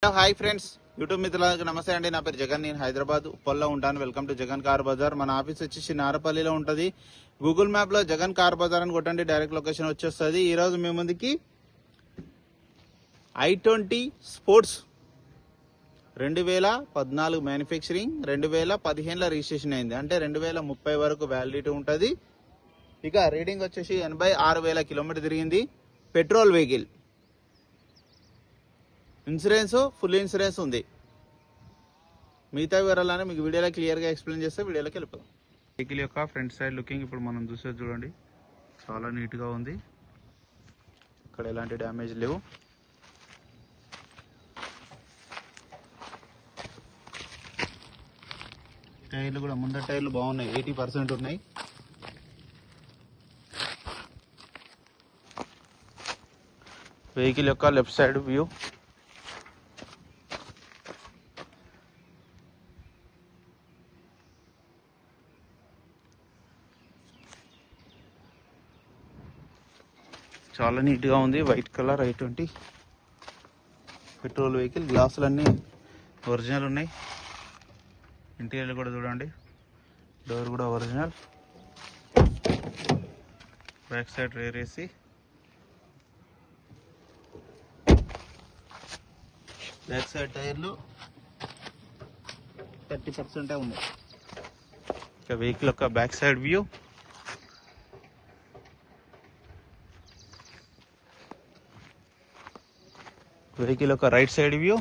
Hi friends, YouTube మిత్రులకు నమస్తే అండి. నా పేరు జగన్. నేను హైదరాబాద్ ఉప్పల్లో ఉంటాను. Welcome to Jagan car Bazar. మన ఆఫీస్ వచ్చేసి నారపల్లిలో ఉంటుంది. గూగుల్ మ్యాప్ లో జగన్ కార్ బజార్ అని కొట్టండి, డైరెక్ట్ లొకేషన్ వచ్చేస్తుంది. ఈ రోజు మీ ముందుకి i20 స్పోర్ట్స్ 2014 మ్యానుఫ్యాక్చరింగ్, 2015లో రిజిస్ట్రేషన్ అయింది. అంటే 2030 వరకు వ్యాలిడిటీ ఉంటుంది. ఇక రీడింగ్ వచ్చేసి 86,000 కిలోమీటర్ తిరిగింది. Petrol vehicle, insurance full insurance ఉంది. మిగతా వివరాలను మీకు వీడియోలో క్లియర్గా ఎక్స్ప్లెయిన్ చేస్తే వీడియోలోకి వెళ్ళిపోదాం. వెహికల్ యొక్క ఫ్రంట్ సైడ్ లుకింగ్ ఇప్పుడు మనం చూసేది చూడండి, చాలా నీట్గా ఉంది. ఇక్కడ ఎలాంటి డ్యామేజ్ లేవు. టైర్లు కూడా ముందర టైర్లు బాగున్నాయి, 80% ఉన్నాయి. వెహికల్ యొక్క లెఫ్ట్ సైడ్ వ్యూ, చాలా నీట్గా ఉంది. White colour i20 petrol vehicle. గ్లాసులన్నీ ఒరిజినల్ ఉన్నాయి. ఇంటీరియర్ కూడా చూడండి, డోర్ కూడా original. Back side rear AC, back side టైర్లు 30% ఉన్నాయి. ఇక వెహికల్ యొక్క బ్యాక్ సైడ్ వ్యూ, వెహికల్ యొక్క రైట్ సైడ్ వ్యూ,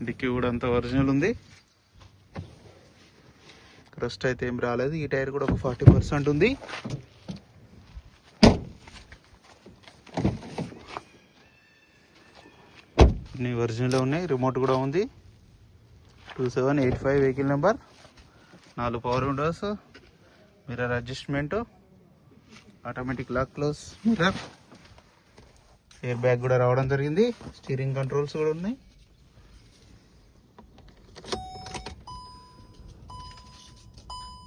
డిక్కీ కూడా అంతా ఒరిజినల్ ఉంది. రస్ట్ అయితే ఏం రాలేదు. ఈ టైర్ కూడా ఒక 40% ఉంది. అన్ని ఒరిజినల్ ఉన్నాయి. రిమోట్ కూడా ఉంది. 2785 vehicle number. 4 power windows, mirror adjustment, automatic lock close mirror, air bag కూడా రావడం జరిగింది. స్టీరింగ్ కంట్రోల్స్ కూడా ఉన్నాయి.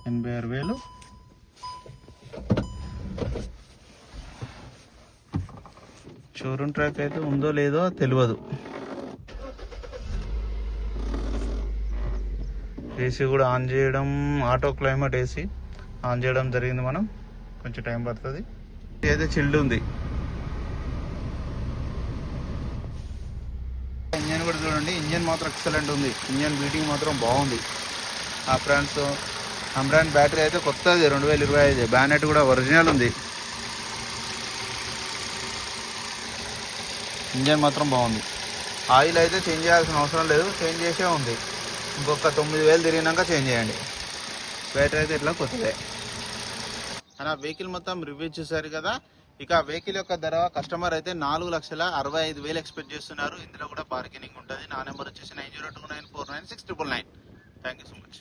$86,000. షోరూమ్ ట్రాక్ అయితే ఉందో లేదో తెలియదు. ఏసీ కూడా ఆన్ చేయడం, ఆటో క్లైమేట్ ఏసీ ఆన్ చేయడం జరిగింది. మనం కొంచెం టైం పడుతుంది. అయితే చిల్డ్ ఉంది. ఇంజన్ కూడా చూడండి, ఇంజన్ మాత్రం ఎక్సలెంట్ ఉంది. ఇంజన్ బీటింగ్ మాత్రం బాగుంది. ఆ ఫ్రెండ్స్ అమ్రాన్ బ్యాటరీ అయితే కొత్తది, 2025. బ్యానెట్ కూడా ఒరిజినల్ ఉంది. ఇంజన్ మాత్రం బాగుంది. ఆయిల్ అయితే చేంజ్ చేయాల్సిన అవసరం లేదు, చేంజ్ చేసే ఉంది. ఇంకొక 9,000 తిరిగినాక చేంజ్ చేయండి. బ్యాటరీ అయితే ఇట్లా కొత్తదే. అలా వెహికల్ మొత్తం రివ్యూ చూసారు కదా. ఇక వెహికల్ యొక్క ధర కస్టమర్ అయితే 4,65,000 ఎక్స్పెక్ట్ చేస్తున్నారు. ఇందులో కూడా బార్గెనింగ్ ఉంటుంది. నా నెంబర్ వచ్చేసి 9029496999. Thank you so much.